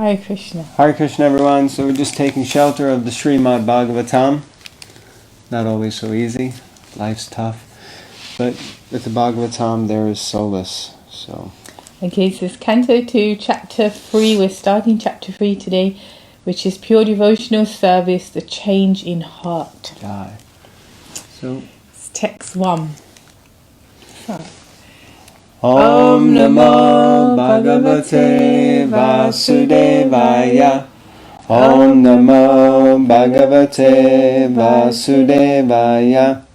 Hare Krishna. Hare Krishna, everyone. So we're just taking shelter of the Srimad Bhagavatam. Not always so easy. Life's tough. But with the Bhagavatam, there is solace. So. Okay, so it's Canto 2, Chapter 3. We're starting Chapter 3 today, which is Pure Devotional Service, the Change in Heart. Jai. So. It's Text 1. So. Om Namo Bhagavate Vasudevaya. Om Namo Bhagavate Vasudevaya.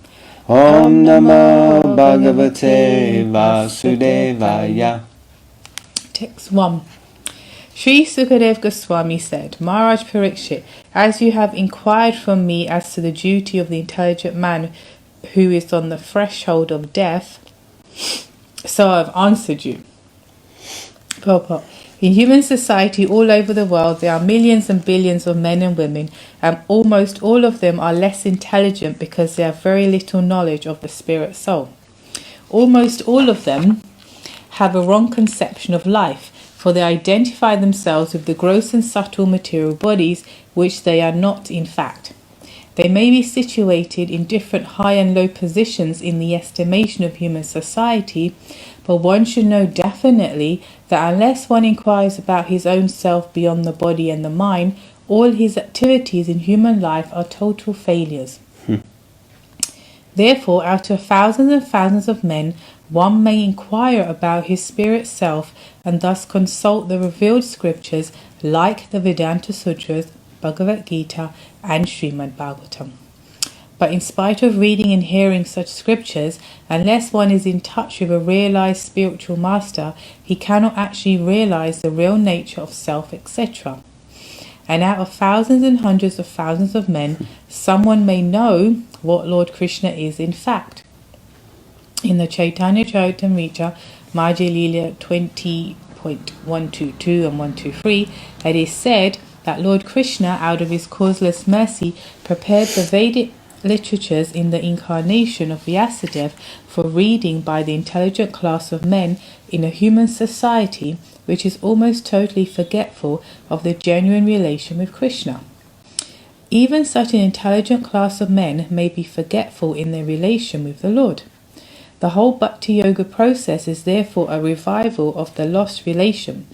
Om Namo Bhagavate Vasudevaya. Text 1. Sri Sukadev Goswami said, Maharaj Parikshit, as you have inquired from me as to the duty of the intelligent man who is on the threshold of death, so I have answered you. Purport. In human society all over the world, there are millions and billions of men and women, and almost all of them are less intelligent because they have very little knowledge of the spirit soul. Almost all of them have a wrong conception of life, for they identify themselves with the gross and subtle material bodies, which they are not in fact. They may be situated in different high and low positions in the estimation of human society, but one should know definitely that unless one inquires about his own self beyond the body and the mind, all his activities in human life are total failures. Therefore, out of thousands and thousands of men, one may inquire about his spirit self and thus consult the revealed scriptures like the Vedanta Sutras, Bhagavad Gita and Srimad Bhagavatam. But in spite of reading and hearing such scriptures, unless one is in touch with a realized spiritual master, he cannot actually realize the real nature of self, etc. And out of thousands and hundreds of thousands of men, someone may know what Lord Krishna is in fact. In the Chaitanya Charitamrita, Madhya Lila 20.122 and 123, it is said that Lord Krishna, out of his causeless mercy, prepared the Vedic literatures in the incarnation of Vyasadeva for reading by the intelligent class of men in a human society which is almost totally forgetful of the genuine relation with Krishna. Even such an intelligent class of men may be forgetful in their relation with the Lord. The whole Bhakti Yoga process is therefore a revival of the lost relation.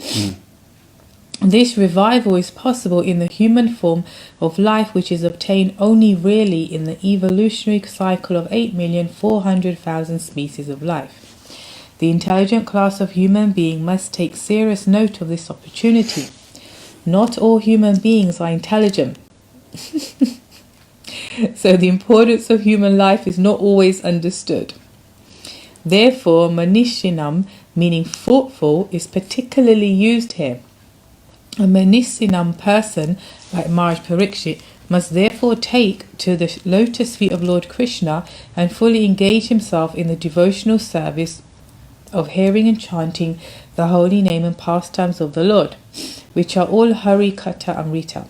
This revival is possible in the human form of life, which is obtained only really in the evolutionary cycle of 8,400,000 species of life. The intelligent class of human being must take serious note of this opportunity. Not all human beings are intelligent. So the importance of human life is not always understood. Therefore, manishinam, meaning thoughtful, is particularly used here. A Manisinam person, like Maharaj Parikshit, must therefore take to the lotus feet of Lord Krishna and fully engage himself in the devotional service of hearing and chanting the holy name and pastimes of the Lord, which are all Hari Katha Amrita.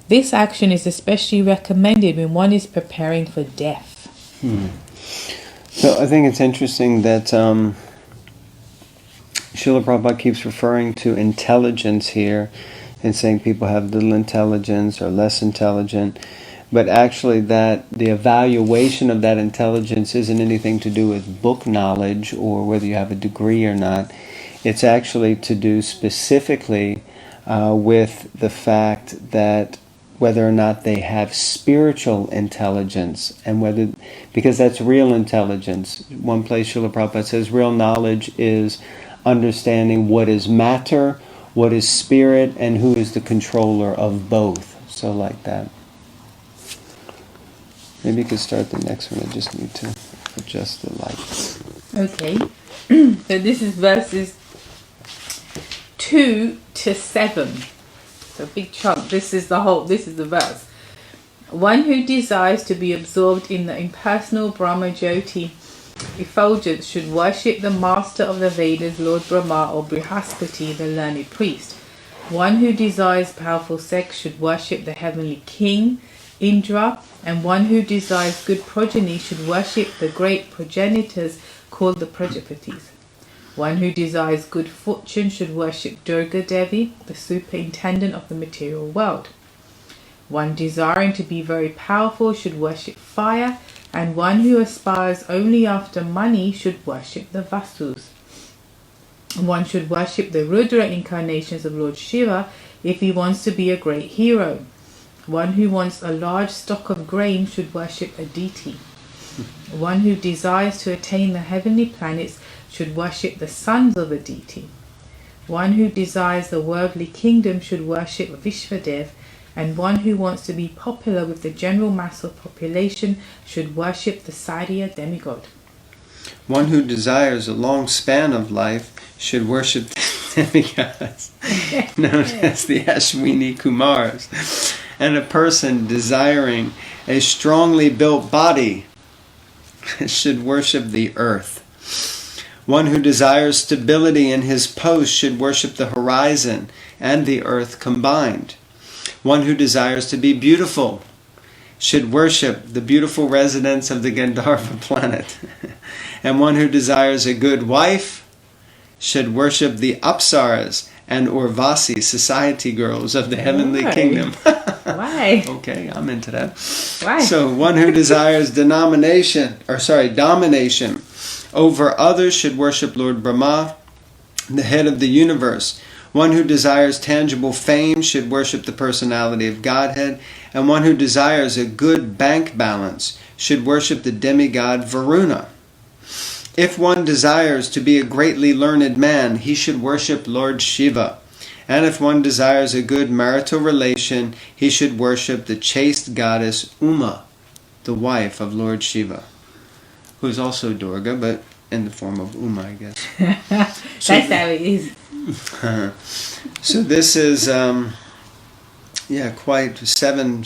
This action is especially recommended when one is preparing for death. So I think it's interesting that Srila Prabhupada keeps referring to intelligence here and saying people have little intelligence or less intelligent, but actually that the evaluation of that intelligence isn't anything to do with book knowledge or whether you have a degree or not. It's actually to do specifically with the fact that whether or not they have spiritual intelligence, and whether, because that's real intelligence. One place Srila Prabhupada says real knowledge is understanding what is matter, what is spirit, and who is the controller of both. So like that. Maybe you could start the next one. I just need to adjust the lights. Okay. So this is verses 2 to 7. So a big chunk. This is the verse. One who desires to be absorbed in the impersonal Brahma Jyoti effulgence should worship the master of the Vedas, Lord Brahma, or Brihaspati, the learned priest. One who desires powerful sex should worship the heavenly king, Indra, and one who desires good progeny should worship the great progenitors called the Prajapatis. One who desires good fortune should worship Durga Devi, the superintendent of the material world. One desiring to be very powerful should worship fire, and one who aspires only after money should worship the Vasus. One should worship the Rudra incarnations of Lord Shiva if he wants to be a great hero. One who wants a large stock of grain should worship Aditi. One who desires to attain the heavenly planets should worship the sons of Aditi. One who desires the worldly kingdom should worship Vishvadev, and one who wants to be popular with the general mass of population should worship the Saurya demigod. One who desires a long span of life should worship the demigods, known as the Ashwini Kumars. And a person desiring a strongly built body should worship the earth. One who desires stability in his post should worship the horizon and the earth combined. One who desires to be beautiful should worship the beautiful residents of the Gandharva planet. And one who desires a good wife should worship the Apsaras and Urvasi, society girls of the heavenly kingdom. Why? Okay, I'm into that. Why? So one who desires domination over others should worship Lord Brahma, the head of the universe. One who desires tangible fame should worship the personality of Godhead, and one who desires a good bank balance should worship the demigod Varuna. If one desires to be a greatly learned man, he should worship Lord Shiva. And if one desires a good marital relation, he should worship the chaste goddess Uma, the wife of Lord Shiva, who is also Durga, but in the form of Uma, I guess. That's how it is. So this is, quite 7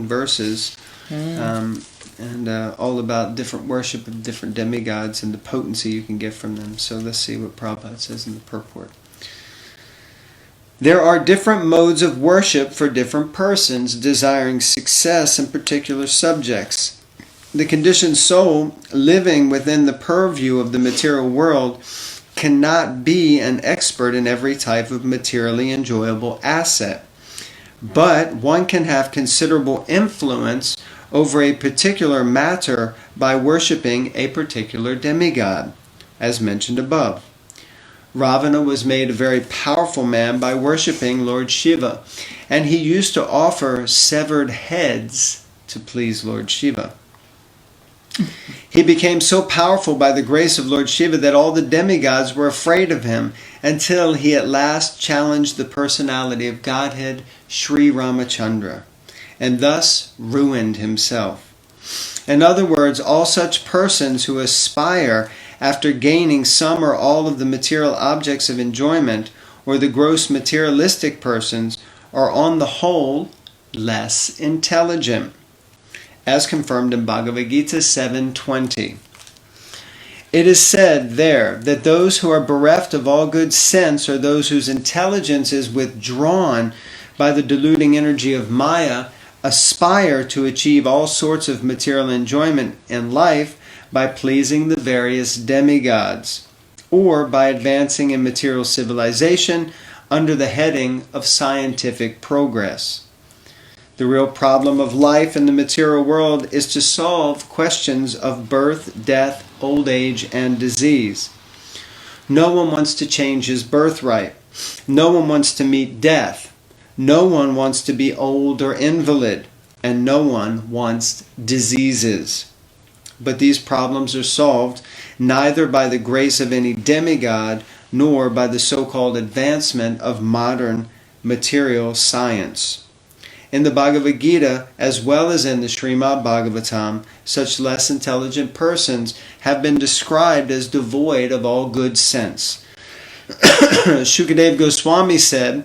verses, and all about different worship of different demigods and the potency you can get from them. So let's see what Prabhupada says in the purport. There are different modes of worship for different persons desiring success in particular subjects. The conditioned soul living within the purview of the material world cannot be an expert in every type of materially enjoyable asset. But one can have considerable influence over a particular matter by worshipping a particular demigod, as mentioned above. Ravana was made a very powerful man by worshipping Lord Shiva, and he used to offer severed heads to please Lord Shiva. He became so powerful by the grace of Lord Shiva that all the demigods were afraid of him, until he at last challenged the personality of Godhead, Sri Ramachandra, and thus ruined himself. In other words, all such persons who aspire after gaining some or all of the material objects of enjoyment, or the gross materialistic persons, are on the whole less intelligent, as confirmed in Bhagavad Gita 7:20. It is said there that those who are bereft of all good sense are those whose intelligence is withdrawn by the deluding energy of Maya, aspire to achieve all sorts of material enjoyment in life by pleasing the various demigods, or by advancing in material civilization under the heading of scientific progress. The real problem of life in the material world is to solve questions of birth, death, old age, and disease. No one wants to change his birthright. No one wants to meet death. No one wants to be old or invalid. And no one wants diseases. But these problems are solved neither by the grace of any demigod nor by the so-called advancement of modern material science. In the Bhagavad Gita, as well as in the Srimad Bhagavatam, such less intelligent persons have been described as devoid of all good sense. Shukadeva Goswami said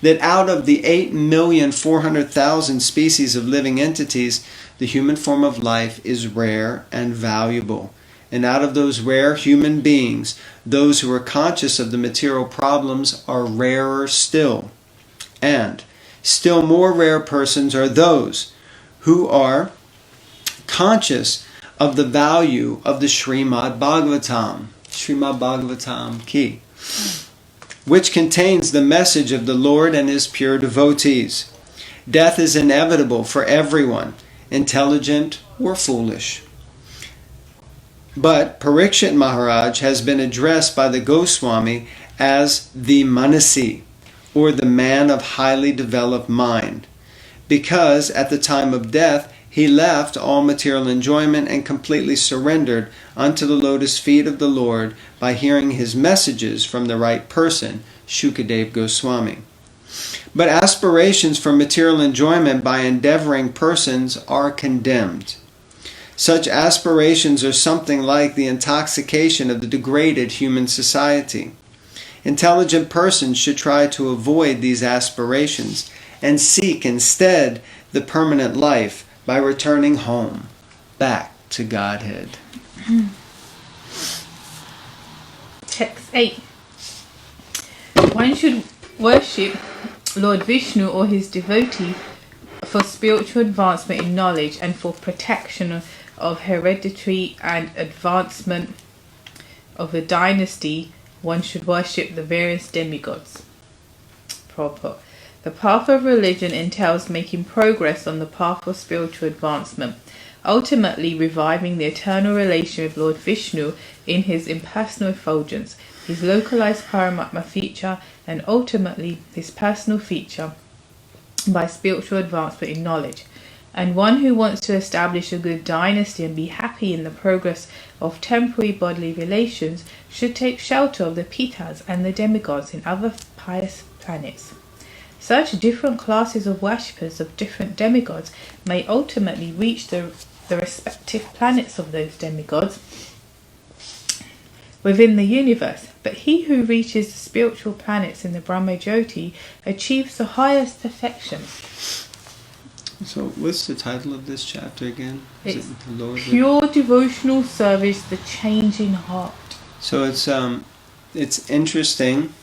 that out of the 8,400,000 species of living entities, the human form of life is rare and valuable. And out of those rare human beings, those who are conscious of the material problems are rarer still. And still more rare persons are those who are conscious of the value of the Srimad Bhagavatam. Srimad Bhagavatam ki, which contains the message of the Lord and his pure devotees. Death is inevitable for everyone, intelligent or foolish. But Parikshit Maharaj has been addressed by the Goswami as the Manasi, or the man of highly developed mind, because at the time of death he left all material enjoyment and completely surrendered unto the lotus feet of the Lord by hearing his messages from the right person, Shukadev Goswami. But aspirations for material enjoyment by endeavoring persons are condemned. Such aspirations are something like the intoxication of the degraded human society. Intelligent persons should try to avoid these aspirations and seek instead the permanent life by returning home, back to Godhead. Text 8. One should worship Lord Vishnu or his devotee for spiritual advancement in knowledge and for protection of hereditary and advancement of the dynasty. One should worship the various demigods. Proper. The path of religion entails making progress on the path of spiritual advancement, ultimately reviving the eternal relation with Lord Vishnu in his impersonal effulgence, his localized Paramatma feature, and ultimately his personal feature by spiritual advancement in knowledge. And one who wants to establish a good dynasty and be happy in the progress of temporary bodily relations should take shelter of the Pitas and the demigods in other pious planets. Such different classes of worshippers of different demigods may ultimately reach the respective planets of those demigods within the universe, but he who reaches the spiritual planets in the Brahmajyoti achieves the highest perfection. So what's the title of this chapter again? It's Pure Devotional Service, the Changing Heart. So it's interesting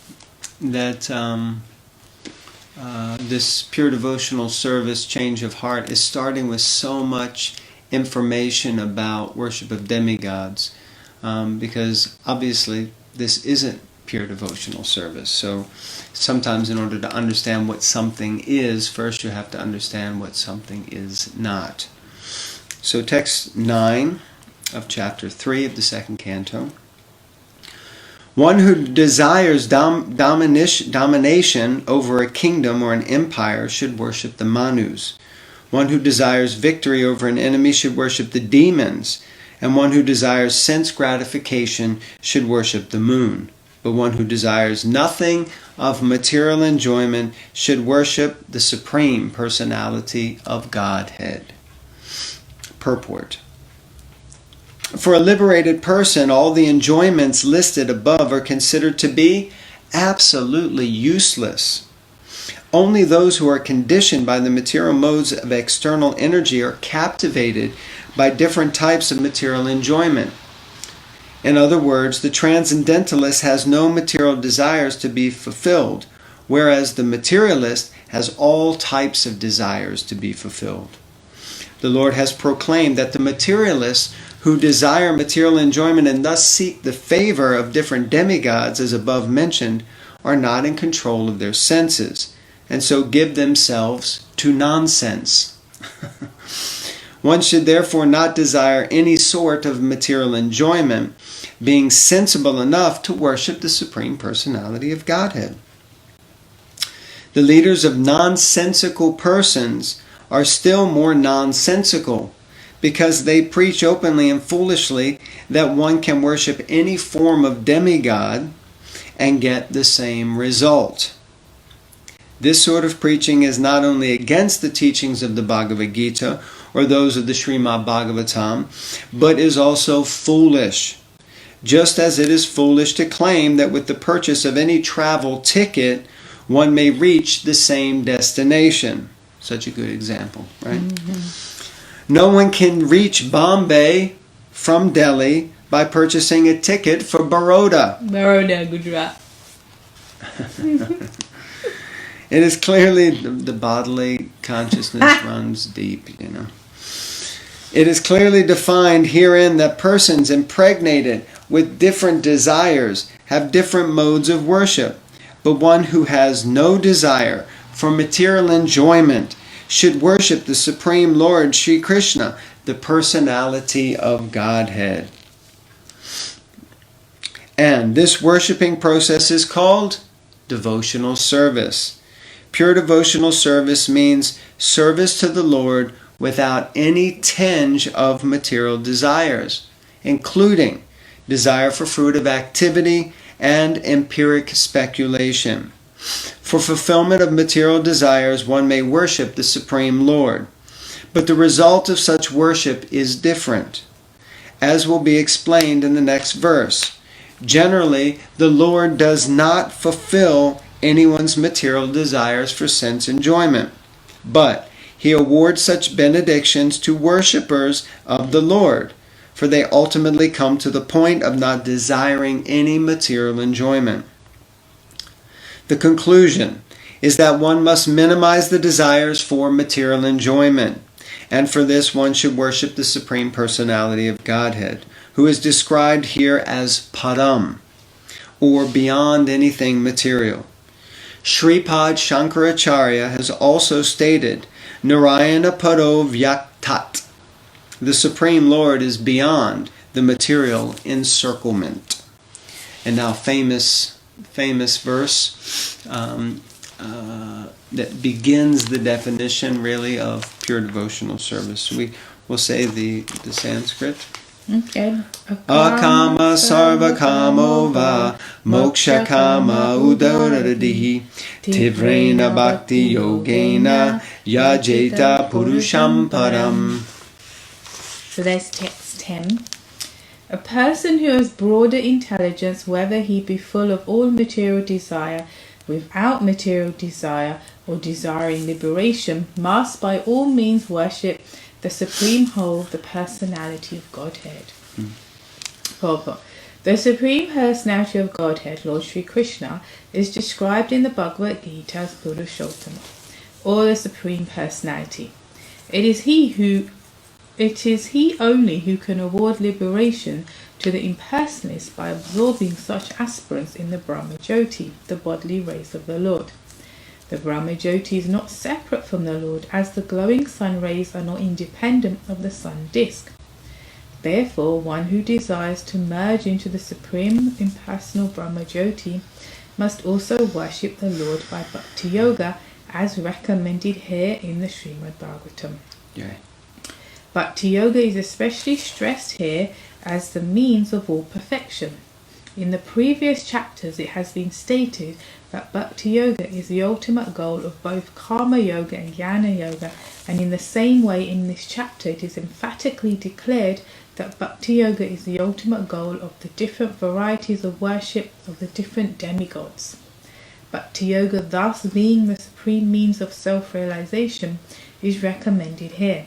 that this pure devotional service, change of heart, is starting with so much information about worship of demigods, because obviously this isn't pure devotional service. So sometimes in order to understand what something is, first you have to understand what something is not. So text 9 of chapter 3 of the second canto. One who desires domination over a kingdom or an empire should worship the Manus. One who desires victory over an enemy should worship the demons. And one who desires sense gratification should worship the moon. But one who desires nothing of material enjoyment should worship the Supreme Personality of Godhead. Purport. For a liberated person, all the enjoyments listed above are considered to be absolutely useless. Only those who are conditioned by the material modes of external energy are captivated by different types of material enjoyment. In other words, the transcendentalist has no material desires to be fulfilled, whereas the materialist has all types of desires to be fulfilled. The Lord has proclaimed that the materialists who desire material enjoyment and thus seek the favor of different demigods, as above mentioned, are not in control of their senses, and so give themselves to nonsense. One should therefore not desire any sort of material enjoyment, being sensible enough to worship the Supreme Personality of Godhead. The leaders of nonsensical persons are still more nonsensical, because they preach openly and foolishly that one can worship any form of demigod and get the same result. This sort of preaching is not only against the teachings of the Bhagavad Gita or those of the Srimad Bhagavatam, but is also foolish. Just as it is foolish to claim that with the purchase of any travel ticket, one may reach the same destination. Such a good example, right? Mm-hmm. No one can reach Bombay from Delhi by purchasing a ticket for Baroda. Baroda, Gujarat. It is clearly the bodily consciousness runs deep, It is clearly defined herein that persons impregnated with different desires have different modes of worship, but one who has no desire for material enjoyment should worship the Supreme Lord Sri Krishna, the personality of Godhead. And this worshiping process is called devotional service. Pure devotional service means service to the Lord without any tinge of material desires, including desire for fruit of activity and empiric speculation. For fulfillment of material desires, one may worship the Supreme Lord, but the result of such worship is different, as will be explained in the next verse. Generally, the Lord does not fulfill anyone's material desires for sense enjoyment, but He awards such benedictions to worshippers of the Lord, for they ultimately come to the point of not desiring any material enjoyment. The conclusion is that one must minimize the desires for material enjoyment, and for this one should worship the Supreme Personality of Godhead, who is described here as Param, or beyond anything material. Shripad Shankaracharya has also stated, Narayana Paro Vyaktat. The Supreme Lord is beyond the material encirclement. And now famous verse that begins the definition really of pure devotional service. We will say the Sanskrit. Okay. Akama sarva kamo va moksha kama udaradihi tivrena bhakti yogena yajeta purusham param. So there's text 10. A person who has broader intelligence, whether he be full of all material desire, without material desire, or desiring liberation, must by all means worship the Supreme Whole, the Personality of Godhead. Purport. The Supreme Personality of Godhead, Lord Sri Krishna, is described in the Bhagavad Gita as Purushottama, or the Supreme Personality. It is He only who can award liberation to the impersonalists by absorbing such aspirants in the Brahma Jyoti, the bodily rays of the Lord. The Brahma Jyoti is not separate from the Lord, as the glowing sun rays are not independent of the sun disk. Therefore, one who desires to merge into the supreme impersonal Brahma Jyoti must also worship the Lord by Bhakti Yoga, as recommended here in the Srimad Bhagavatam. Yeah. Bhakti Yoga is especially stressed here as the means of all perfection. In the previous chapters it has been stated that Bhakti Yoga is the ultimate goal of both Karma Yoga and Jnana Yoga, and in the same way in this chapter it is emphatically declared that Bhakti Yoga is the ultimate goal of the different varieties of worship of the different demigods. Bhakti Yoga, thus being the supreme means of self-realization, is recommended here.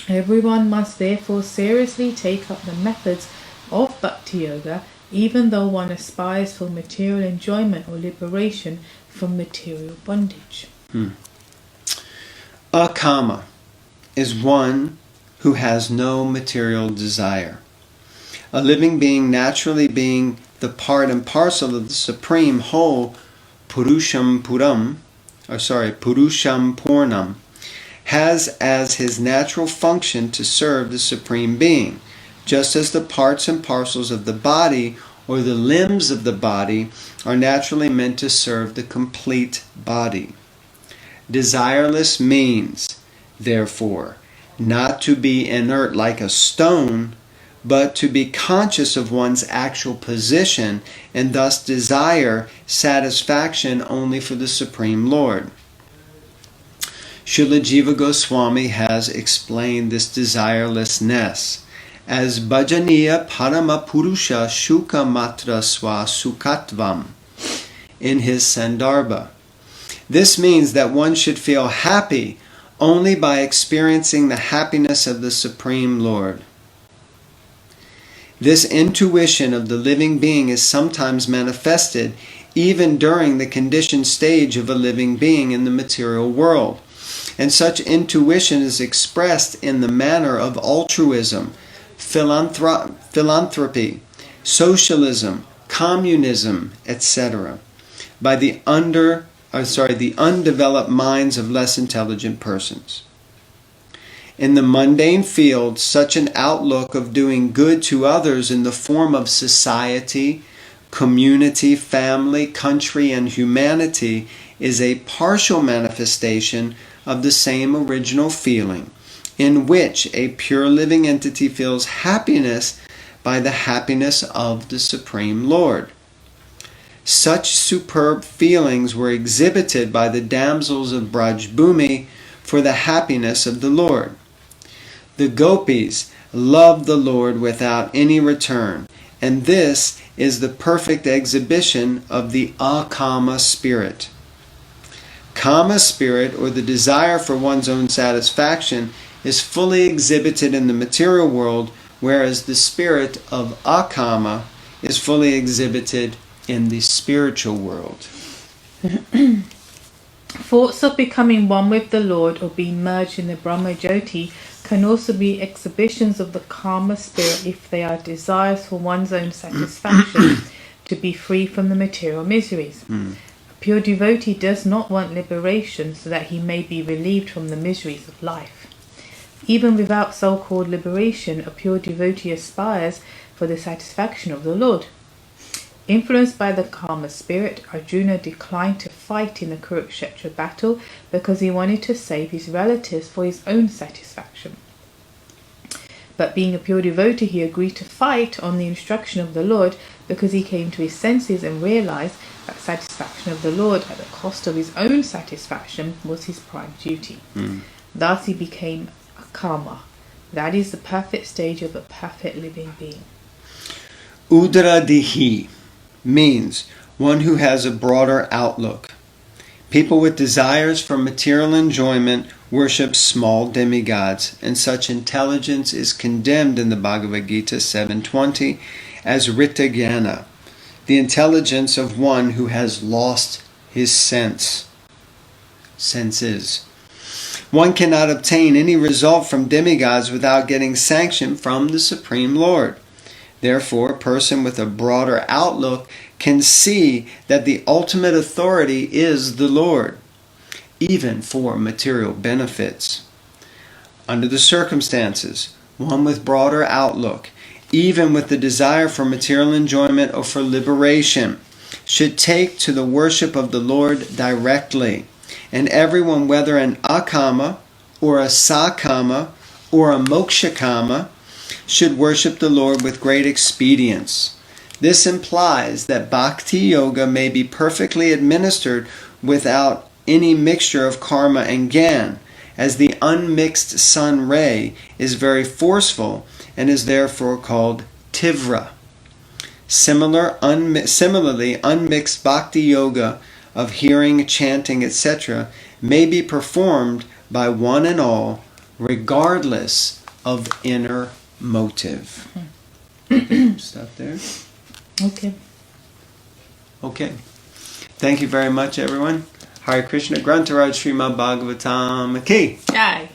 Everyone must therefore seriously take up the methods of Bhakti Yoga, even though one aspires for material enjoyment or liberation from material bondage. Akama is one who has no material desire. A living being naturally being the part and parcel of the Supreme Whole, Purusham Purnam, has as his natural function to serve the Supreme Being, just as the parts and parcels of the body or the limbs of the body are naturally meant to serve the complete body. Desireless means, therefore, not to be inert like a stone, but to be conscious of one's actual position and thus desire satisfaction only for the Supreme Lord. Srila Jiva Goswami has explained this desirelessness as Bhajaniya Parama Purusha Shuka Matra Swa Sukatvam in his Sandarbha. This means that one should feel happy only by experiencing the happiness of the Supreme Lord. This intuition of the living being is sometimes manifested even during the conditioned stage of a living being in the material world. And such intuition is expressed in the manner of altruism, philanthropy, socialism, communism, etc., by the undeveloped minds of less intelligent persons. In the mundane field, such an outlook of doing good to others in the form of society, community, family, country, and humanity is a partial manifestation of the same original feeling, in which a pure living entity feels happiness by the happiness of the Supreme Lord. Such superb feelings were exhibited by the damsels of Braj-bhumi for the happiness of the Lord. The gopis loved the Lord without any return, and this is the perfect exhibition of the akama spirit. Kama spirit, or the desire for one's own satisfaction, is fully exhibited in the material world, whereas the spirit of akama is fully exhibited in the spiritual world. Thoughts of becoming one with the Lord or being merged in the Brahma Jyoti can also be exhibitions of the karma spirit if they are desires for one's own satisfaction to be free from the material miseries. A pure devotee does not want liberation so that he may be relieved from the miseries of life. Even without so-called liberation, a pure devotee aspires for the satisfaction of the Lord. Influenced by the karma spirit, Arjuna declined to fight in the Kurukshetra battle because he wanted to save his relatives for his own satisfaction. But being a pure devotee, he agreed to fight on the instruction of the Lord because he came to his senses and realized that satisfaction of the Lord at the cost of his own satisfaction was his prime duty. Thus he became a karma. That is the perfect stage of a perfect living being. Udaradihi means one who has a broader outlook. People with desires for material enjoyment worship small demigods, and such intelligence is condemned in the Bhagavad Gita 7.20 as Ritagyana, the intelligence of one who has lost his senses. One cannot obtain any result from demigods without getting sanction from the Supreme Lord. Therefore, a person with a broader outlook can see that the ultimate authority is the Lord, even for material benefits. Under the circumstances, one with broader outlook, even with the desire for material enjoyment or for liberation, should take to the worship of the Lord directly. And everyone, whether an akama or a sakama or a mokshakama, should worship the Lord with great expedience. This implies that bhakti yoga may be perfectly administered without any mixture of karma and gyan, as the unmixed sun ray is very forceful and is therefore called tivra. Similarly, unmixed bhakti yoga of hearing, chanting, etc. may be performed by one and all, regardless of inner motive. Stop there. Okay. Okay. Thank you very much, everyone. Hare Krishna. Grantaraj Srimad Bhagavatam Ki. Jai.